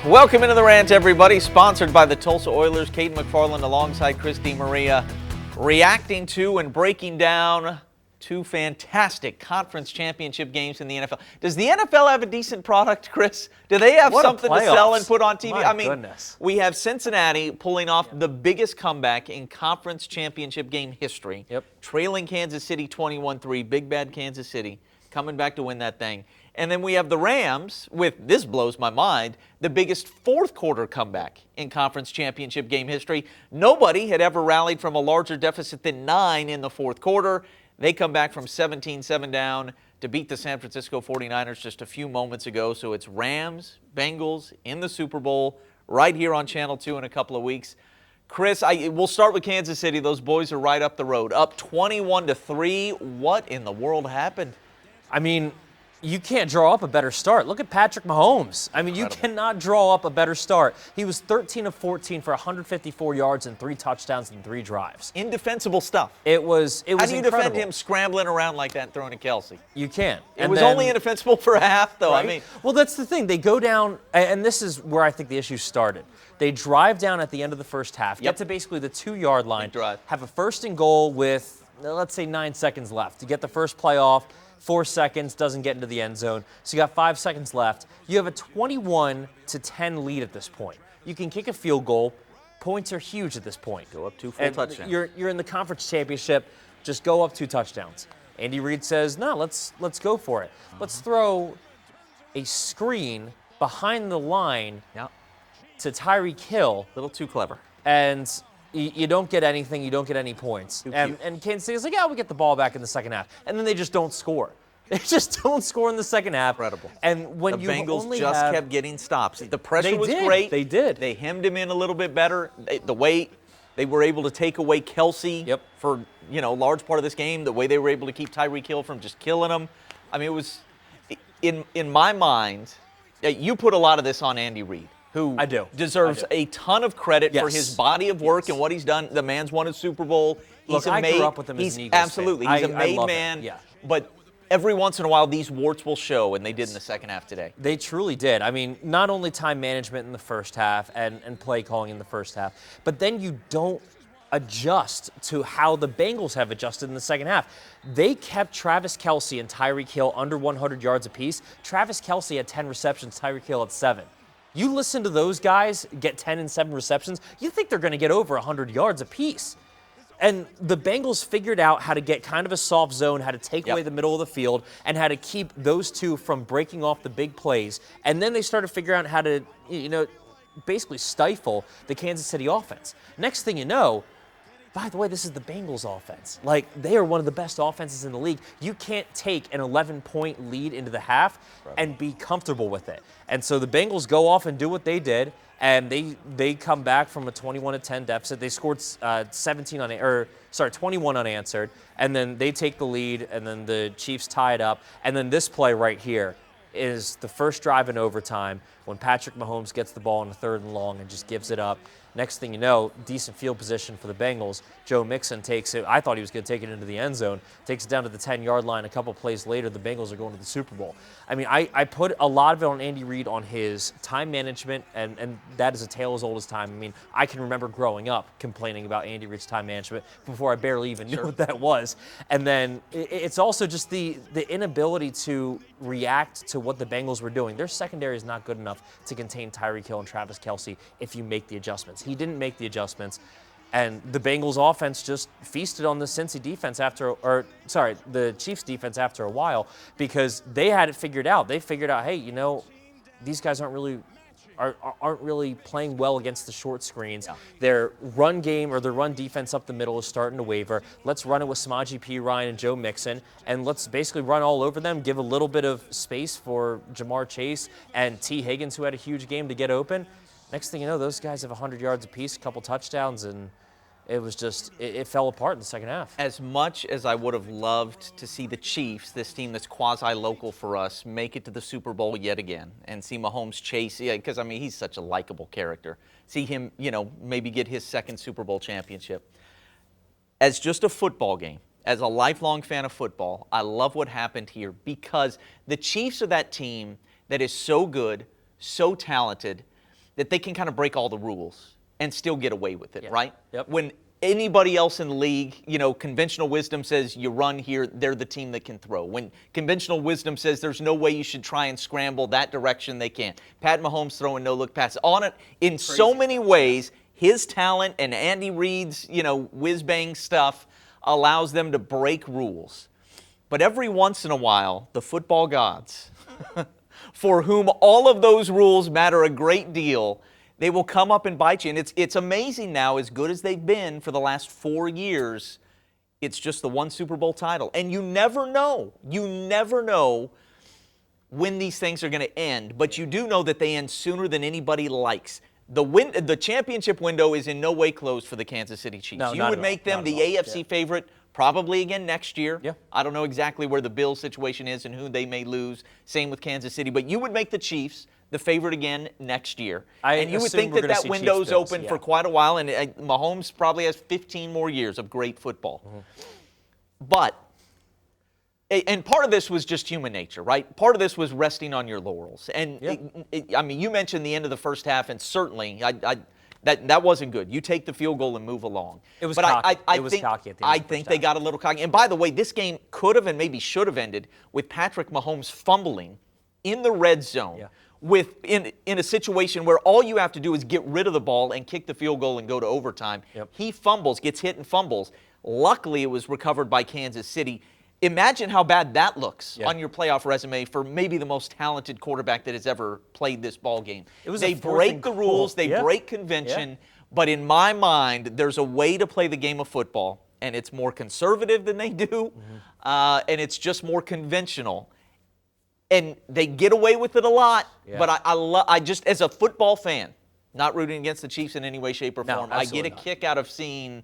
Welcome into the Rant, everybody. Sponsored by the Tulsa Oilers. Caden McFarland alongside Christy Maria, reacting to and breaking down two fantastic conference championship games in the NFL. Does the NFL have a decent product, Chris? Do they have something to sell and put on TV? Goodness. We have Cincinnati pulling off the biggest comeback in conference championship game history. Yep. Trailing Kansas City 21-3, big bad Kansas City, coming back to win that thing. And then we have the Rams with, this blows my mind, the biggest fourth quarter comeback in conference championship game history. Nobody had ever rallied from a larger deficit than 9 in the fourth quarter. They come back from 17-7 down to beat the San Francisco 49ers just a few moments ago. So it's Rams, Bengals in the Super Bowl right here on Channel 2 in a couple of weeks. Chris, we'll start with Kansas City. Those boys are right up the road, up 21-3. What in the world happened? I mean, you can't draw up a better start. Look at Patrick Mahomes. I mean, you cannot draw up a better start. He was 13 of 14 for 154 yards and 3 touchdowns and 3 drives. Indefensible stuff. It was How do you incredible. defend him scrambling around like that and throwing to Kelsey? You can't. It was only indefensible for a half, though. Right? I mean, well, that's the thing. They go down, and this is where I think the issue started. They drive down at the end of the first half, get to basically the 2-yard line, have a first and goal with, let's say, 9 seconds left to get the first play off. 4 seconds, doesn't get into the end zone. So you got 5 seconds left. You have a 21-10 lead at this point. You can kick a field goal. Points are huge at this point. Go up 2 full touchdowns. You're in the conference championship. Just go up 2 touchdowns. Andy Reid says, no, let's go for it. Let's throw a screen behind the line to Tyreek Hill. A little too clever. And you don't get anything. You don't get any points. And Kansas City is like, yeah, we get the ball back in the second half. And then they just don't score. They just don't score in the second half. Incredible. And when the Bengals just kept getting stops. The pressure was great. They did. They hemmed him in a little bit better. The way they were able to take away Kelsey for large part of this game, the way they were able to keep Tyreek Hill from just killing him. I mean, it was in my mind. You put a lot of this on Andy Reid, who deserves a ton of credit for his body of work and what he's done. The man's won a Super Bowl. Look, I grew up with him as an Eagles absolutely. fan. He's a made man. Yeah. But every once in a while, these warts will show, and they did in the second half today. They truly did. I mean, not only time management in the first half and play calling in the first half, but then you don't adjust to how the Bengals have adjusted in the second half. They kept Travis Kelsey and Tyreek Hill under 100 yards apiece. Travis Kelsey had 10 receptions, Tyreek Hill had 7. You listen to those guys get 10 and 7 receptions, you think they're going to get over 100 yards apiece. And the Bengals figured out how to get kind of a soft zone, how to take away the middle of the field, and how to keep those two from breaking off the big plays. And then they started figuring out how to, basically stifle the Kansas City offense. Next thing you know, by the way, this is the Bengals offense. Like, they are one of the best offenses in the league. You can't take an 11-point lead into the half and be comfortable with it. And so the Bengals go off and do what they did, and they come back from a 21-10 deficit. They scored 21 unanswered, and then they take the lead, and then the Chiefs tie it up. And then this play right here is the first drive in overtime when Patrick Mahomes gets the ball on the 3rd and long and just gives it up. Next thing you know, decent field position for the Bengals. Joe Mixon takes it. I thought he was going to take it into the end zone. Takes it down to the 10-yard line. A couple plays later, the Bengals are going to the Super Bowl. I mean, I put a lot of it on Andy Reid on his time management, and that is a tale as old as time. I mean, I can remember growing up complaining about Andy Reid's time management before I barely even knew what that was. And then it's also just the inability to react to what the Bengals were doing. Their secondary is not good enough to contain Tyreek Hill and Travis Kelsey if you make the adjustments. He didn't make the adjustments, and the Bengals offense just feasted on the Cincy defense the Chiefs defense after a while, because they had it figured out. They figured out, hey, these guys aren't really playing well against the short screens. Their run game or their run defense up the middle is starting to waver. Let's run it with Samaje Perine and Joe Mixon, and let's basically run all over them, give a little bit of space for Jamar Chase and T. Higgins, who had a huge game, to get open. Next thing you know, those guys have 100 yards apiece, a couple touchdowns, and it was just, it fell apart in the second half. As much as I would have loved to see the Chiefs, this team that's quasi-local for us, make it to the Super Bowl yet again and see Mahomes chase, because, I mean, he's such a likable character. See him, maybe get his second Super Bowl championship. As just a football game, as a lifelong fan of football, I love what happened here, because the Chiefs are that team that is so good, so talented, that they can kind of break all the rules and still get away with it, Yeah. right? Yep. When anybody else in the league, conventional wisdom says you run here, they're the team that can throw. When conventional wisdom says there's no way you should try and scramble that direction, they can. Pat Mahomes throwing no-look passes. On it, in so many ways, his talent and Andy Reid's, whiz-bang stuff allows them to break rules. But every once in a while, the football gods, for whom all of those rules matter a great deal, they will come up and bite you. And it's amazing now, as good as they've been for the last 4 years, it's just the one Super Bowl title. And you never know. You never know when these things are going to end, but you do know that they end sooner than anybody likes. The championship window is in no way closed for the Kansas City Chiefs. No, you not would at make all. them Not the at all. AFC favorite probably again next year. Yeah. I don't know exactly where the Bills situation is and who they may lose. Same with Kansas City. But you would make the Chiefs the favorite again next year. And you would think we're that gonna that see window's Chiefs-Bills, open yeah. for quite a while, and Mahomes probably has 15 more years of great football. But and part of this was just human nature, right? Part of this was resting on your laurels. And, you mentioned the end of the first half, and certainly that wasn't good. You take the field goal and move along. It was but cocky. I It was think, cocky at the end I of the think first they half. got a little cocky. And by the way, this game could have and maybe should have ended with Patrick Mahomes fumbling in the red zone. Yeah. In a situation where all you have to do is get rid of the ball and kick the field goal and go to overtime. Yep. He fumbles, gets hit and fumbles. Luckily, it was recovered by Kansas City. Imagine how bad that looks on your playoff resume for maybe the most talented quarterback that has ever played this ball game. They break the rules, they break convention, but in my mind, there's a way to play the game of football, and it's more conservative than they do, and it's just more conventional. And they get away with it a lot, but I just, as a football fan, not rooting against the Chiefs in any way, shape, or form, I get a kick out of seeing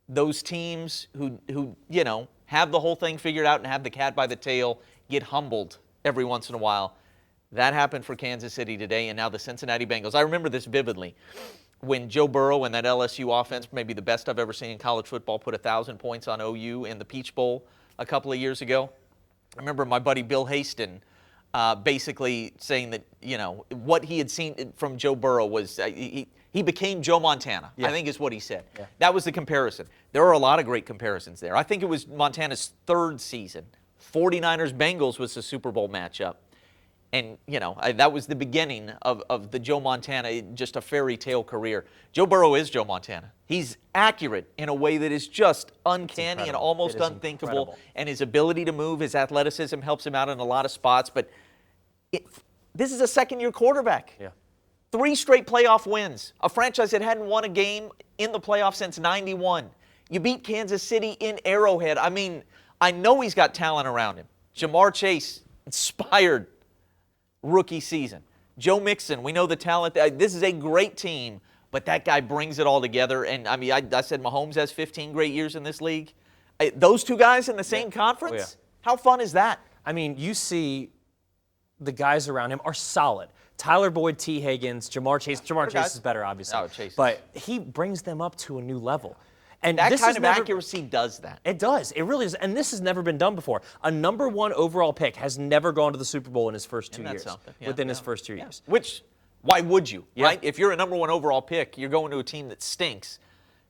those teams who have the whole thing figured out and have the cat by the tail get humbled every once in a while. That happened for Kansas City today, and now the Cincinnati Bengals. I remember this vividly. When Joe Burrow and that LSU offense, maybe the best I've ever seen in college football, put 1,000 points on OU in the Peach Bowl a couple of years ago. I remember my buddy Bill Haston basically saying that, what he had seen from Joe Burrow was he became Joe Montana, I think is what he said. Yeah. That was the comparison. There are a lot of great comparisons there. I think it was Montana's third season. 49ers-Bengals was the Super Bowl matchup. And, that was the beginning of the Joe Montana, just a fairy tale career. Joe Burrow is Joe Montana. He's accurate in a way that is just uncanny and almost unthinkable. Incredible. And his ability to move, his athleticism helps him out in a lot of spots. But this is a second-year quarterback. Yeah. 3 straight playoff wins. A franchise that hadn't won a game in the playoffs since '91. You beat Kansas City in Arrowhead. I mean, I know he's got talent around him. Jamar Chase, inspired rookie season. Joe Mixon, we know the talent. This is a great team, but that guy brings it all together. And, I said Mahomes has 15 great years in this league. Those two guys in the same conference? How fun is that? You see the guys around him are solid. Tyler Boyd, T. Higgins, Jamar Chase. Jamar Chase is better, obviously. Oh, Chase. But he brings them up to a new level. And that this kind of accuracy does that. It does. It really is. And this has never been done before. A number 1 overall pick has never gone to the Super Bowl in his first 2 years. Within his first 2 years. Which, why would you, right? If you're a number 1 overall pick, you're going to a team that stinks.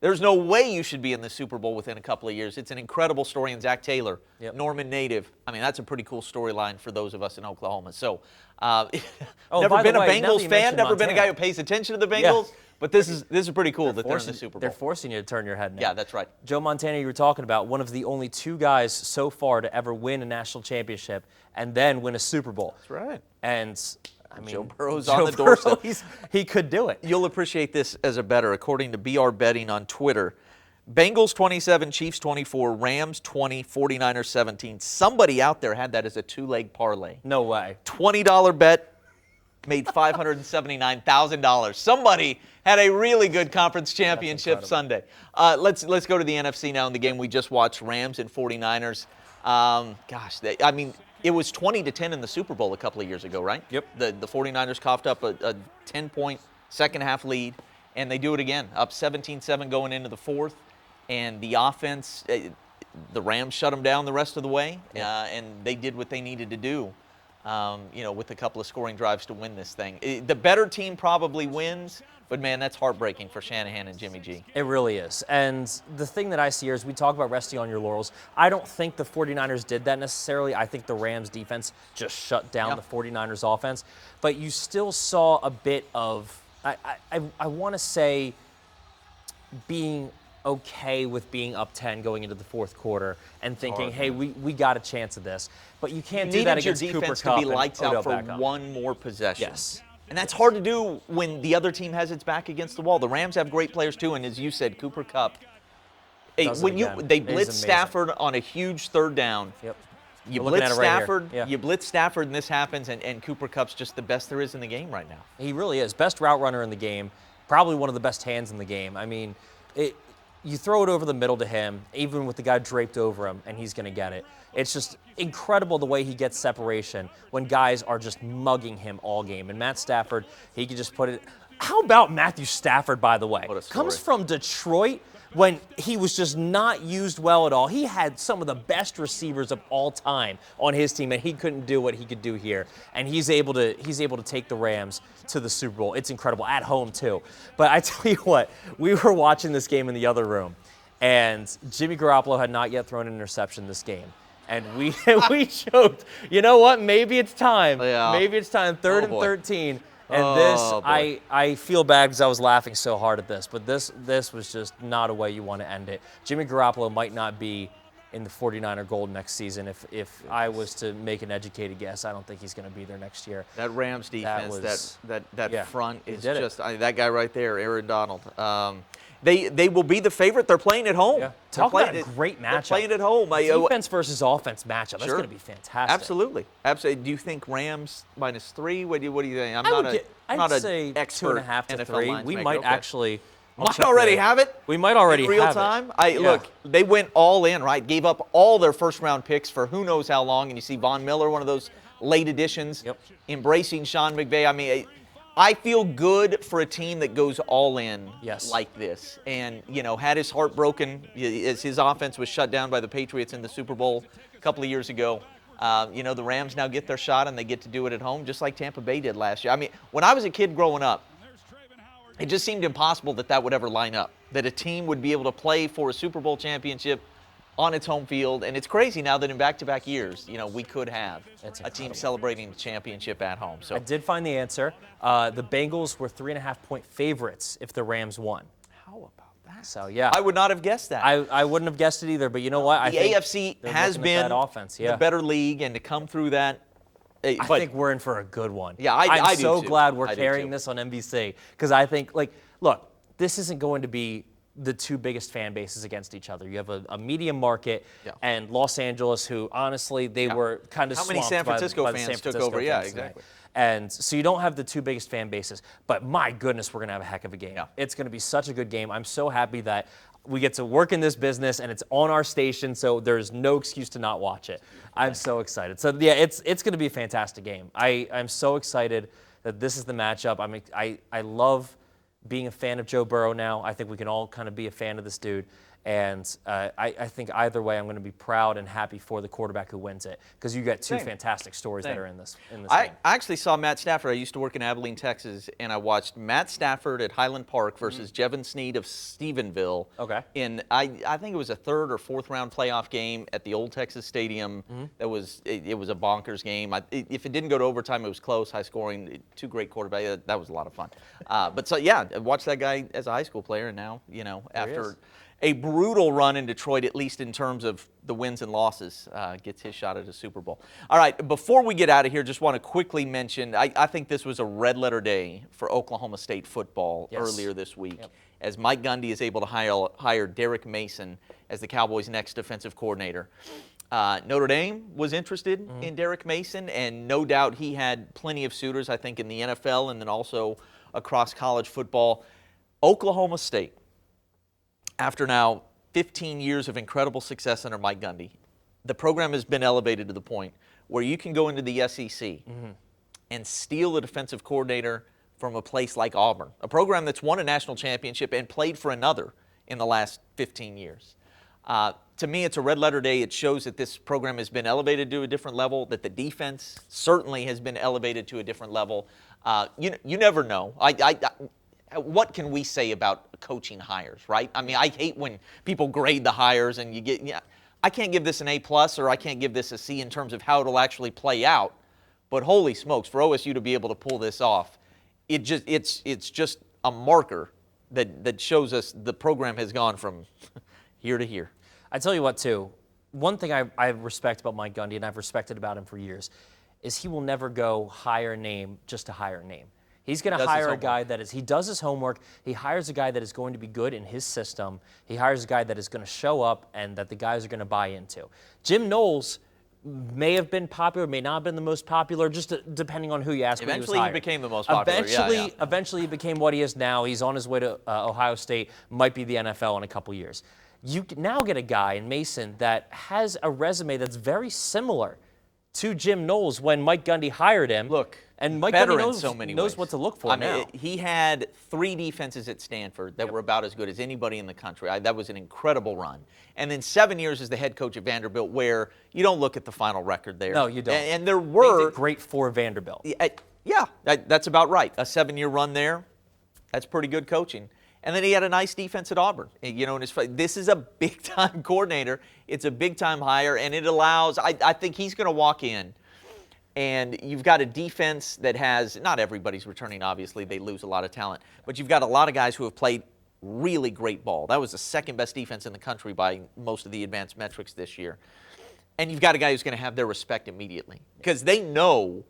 There's no way you should be in the Super Bowl within a couple of years. It's an incredible story. And Zach Taylor, Norman native. That's a pretty cool storyline for those of us in Oklahoma. So, never been a Bengals fan, never been a guy who pays attention to the Bengals. But this is pretty cool that they're in the Super Bowl. They're forcing you to turn your head now. Yeah, that's right. Joe Montana, you were talking about, one of the only 2 guys so far to ever win a national championship and then win a Super Bowl. That's right. And Joe Burrow's on the doorstep. He could do it. You'll appreciate this as a bettor. According to BR Betting on Twitter, Bengals 27, Chiefs 24, Rams 20, 49ers 17. Somebody out there had that as a 2-leg parlay. No way. $20 bet made $579,000. Somebody had a really good conference championship Sunday. Let's go to the NFC now in the game we just watched, Rams and 49ers. It was 20-10 in the Super Bowl a couple of years ago, right? Yep. The 49ers coughed up a 10-point second-half lead, and they do it again, up 17-7 going into the fourth. And the offense, the Rams shut them down the rest of the way, and they did what they needed to do. with a couple of scoring drives to win this thing. The better team probably wins, but man, that's heartbreaking for Shanahan and Jimmy G. It really is. And the thing that I see here is we talk about resting on your laurels. I don't think the 49ers did that necessarily. I think the Rams defense just shut down the 49ers offense. But you still saw a bit of, I want to say, being okay with being up 10 going into the fourth quarter and thinking, hey, we got a chance of this. But you can't do that against Cooper Kupp. You needed your defense to be lights out for one more possession. Yes. And that's hard to do when the other team has its back against the wall. The Rams have great players too, and as you said, Cooper Kupp. They blitz Stafford on a huge third down. Yep. You blitz Stafford, you blitz Stafford, and this happens, and Cooper Kupp's just the best there is in the game right now. He really is. Best route runner in the game, probably one of the best hands in the game. I mean, you throw it over the middle to him, even with the guy draped over him, and he's going to get it. It's just incredible the way he gets separation when guys are just mugging him all game. And Matt Stafford, he could just put it. How about Matthew Stafford, by the way? What a story. Comes from Detroit when he was just not used well at all. He had some of the best receivers of all time on his team, and he couldn't do what he could do here. And he's able to take the Rams to the Super Bowl. It's incredible, at home too. But I tell you what, we were watching this game in the other room, and Jimmy Garoppolo had not yet thrown an interception this game. And we choked. You know what? Maybe it's time. Yeah. Maybe it's time. Third and 13. And I feel bad because I was laughing so hard at this. But this was just not a way you want to end it. Jimmy Garoppolo might not be in the 49er gold next season. If I was to make an educated guess, I don't think he's going to be there next year. That Rams defense, that front is just that guy right there, Aaron Donald. They will be the favorite. They're playing at home. Yeah. Talk about a great matchup. They're playing at home. Defense versus offense matchup. That's Sure. going to be fantastic. Absolutely. Do you think Rams -3? What do you think? I'd say 2.5 to 3. We might actually. Might already have it. We might already in real have time. it. Look, they went all in, right? Gave up all their first-round picks for who knows how long, and you see Von Miller, one of those late additions, embracing Sean McVay. I mean, I feel good for a team that goes all in like this, and had his heart broken as his offense was shut down by the Patriots in the Super Bowl a couple of years ago. The Rams now get their shot, and they get to do it at home, just like Tampa Bay did last year. I mean, when I was a kid growing up, it just seemed impossible that would ever line up, that a team would be able to play for a Super Bowl championship on its home field. And it's crazy now that in back-to-back years, we could have a team celebrating the championship at home. So I did find the answer. The Bengals were 3.5-point favorites if the Rams won. How about that? So, yeah. I would not have guessed that. I wouldn't have guessed it either, but you know what? The AFC has been the better league, and to come through that, I think we're in for a good one. Yeah, I'm do so too. glad we're carrying this on NBC because I think, look, this isn't going to be the two biggest fan bases against each other. You have a media market and Los Angeles, who honestly they were kind of how many San Francisco fans took over? Yeah, exactly. And so you don't have the two biggest fan bases, but my goodness, we're going to have a heck of a game. Yeah. It's going to be such a good game. I'm so happy that we get to work in this business and it's on our station, so there's no excuse to not watch it. I'm so excited. So yeah, it's going to be a fantastic game. I'm so excited that this is the matchup. I love being a fan of Joe Burrow now. I think we can all kind of be a fan of this dude. And I think either way, I'm going to be proud and happy for the quarterback who wins it because you get two fantastic stories that are in this game. I actually saw Matt Stafford. I used to work in Abilene, Texas, and I watched Matt Stafford at Highland Park versus Jevon Sneed of Stephenville. Okay. In I think it was a third or fourth round playoff game at the Old Texas Stadium. It was a bonkers game. If it didn't go to overtime, it was close, high scoring. Two great quarterbacks. That was a lot of fun. But so yeah, I watched that guy as a high school player, and now after a brutal run in Detroit, at least in terms of the wins and losses, gets his shot at a Super Bowl. All right, before we get out of here, just want to quickly mention, I think this was a red-letter day for Oklahoma State football earlier this week, as Mike Gundy is able to hire Derek Mason as the Cowboys' next defensive coordinator. Notre Dame was interested in Derek Mason, and no doubt he had plenty of suitors, I think, in the NFL and then also across college football. Oklahoma State, after now 15 years of incredible success under Mike Gundy, the program has been elevated to the point where you can go into the SEC and steal a defensive coordinator from a place like Auburn, a program that's won a national championship and played for another in the last 15 years. To me, it's a red letter day. It shows that this program has been elevated to a different level, that the defense certainly has been elevated to a different level. You never know. What can we say about coaching hires, right? I mean, I hate when people grade the hires and you get, I can't give this an A+ or I can't give this a C in terms of how it'll actually play out. But holy smokes, for OSU to be able to pull this off, it's just a marker that shows us the program has gone from here to here. I tell you what, too, one thing I respect about Mike Gundy, and I've respected about him for years, is he will never go hire a name just to hire a name. He's going to hire a guy he does his homework. He hires a guy that is going to be good in his system. He hires a guy that is going to show up and that the guys are going to buy into. Jim Knowles may have been popular, may not have been the most popular, just depending on who you ask. Eventually, he became the most popular. Eventually, he became what he is now. He's on his way to Ohio State, might be the NFL in a couple years. You now get a guy in Mason that has a resume that's very similar to Jim Knowles when Mike Gundy hired him. Look, and Mike better Gundy in so many knows ways. what to look for now. He had 3 defenses at Stanford that were about as good as anybody in the country. That was an incredible run. And then 7 years as the head coach at Vanderbilt, where you don't look at the final record there. No, you don't. And there were... They did great for Vanderbilt. Yeah, that's about right. A 7-year run there, that's pretty good coaching. And then he had a nice defense at Auburn. This is a big-time coordinator. It's a big-time hire, and it allows... I think he's going to walk in, and you've got a defense that has... Not everybody's returning, obviously. They lose a lot of talent. But you've got a lot of guys who have played really great ball. That was the second-best defense in the country by most of the advanced metrics this year. And you've got a guy who's going to have their respect immediately because they know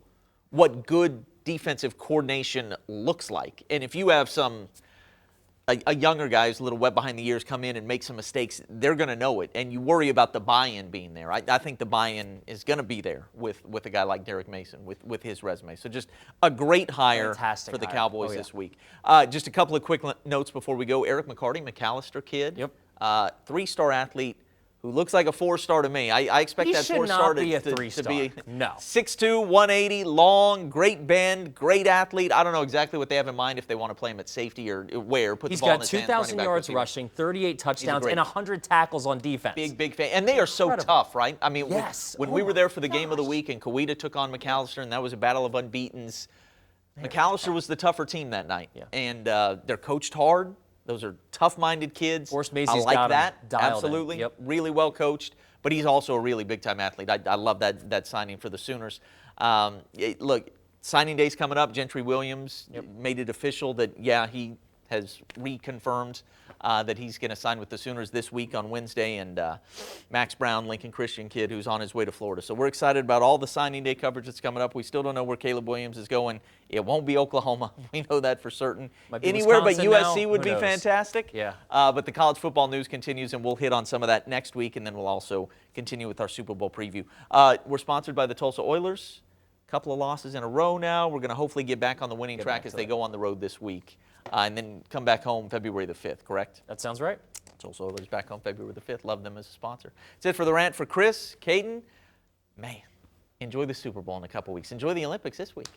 what good defensive coordination looks like. And if you have a younger guy who's a little wet behind the ears come in and make some mistakes, they're going to know it. And you worry about the buy-in being there. I think the buy-in is going to be there with a guy like Derek Mason with his resume. So just a great hire for the Cowboys this week. Just a couple of quick notes before we go. Eric McCarty, McAllister kid. Yep. 3-star athlete who looks like a 4-star to me. I expect that 4-star to be a 6'2", 180, long, great bend, great athlete. I don't know exactly what they have in mind if they want to play him at safety or where. Put the ball in his hands. He's got 2,000 yards rushing, 38 touchdowns, and 100 tackles on defense. Big fan. And they are so tough, right? I mean, when we were there for the game of the week and Kawita took on McAllister and that was a battle of unbeatens, McAllister was the tougher team that night. Yeah. And they're coached hard. Those are tough-minded kids. Forrest Macy's I like got that. Absolutely. Yep. Really well coached. But he's also a really big-time athlete. I love that signing for the Sooners. Look, signing day's coming up. Gentry Williams made it official that, he has reconfirmed that he's going to sign with the Sooners this week on Wednesday, and Max Brown, Lincoln Christian kid, who's on his way to Florida. So we're excited about all the signing day coverage that's coming up. We still don't know where Caleb Williams is going. It won't be Oklahoma. We know that for certain. Anywhere but USC would be fantastic. Yeah. But the college football news continues, and we'll hit on some of that next week, and then we'll also continue with our Super Bowl preview. We're sponsored by the Tulsa Oilers. A couple of losses in a row now. We're going to hopefully get back on the winning track as they go on the road this week. And then come back home February the 5th, correct? That sounds right. Tulsa Oilers back home February the 5th. Love them as a sponsor. That's it for the rant for Chris, Caden. Man, enjoy the Super Bowl in a couple weeks. Enjoy the Olympics this week.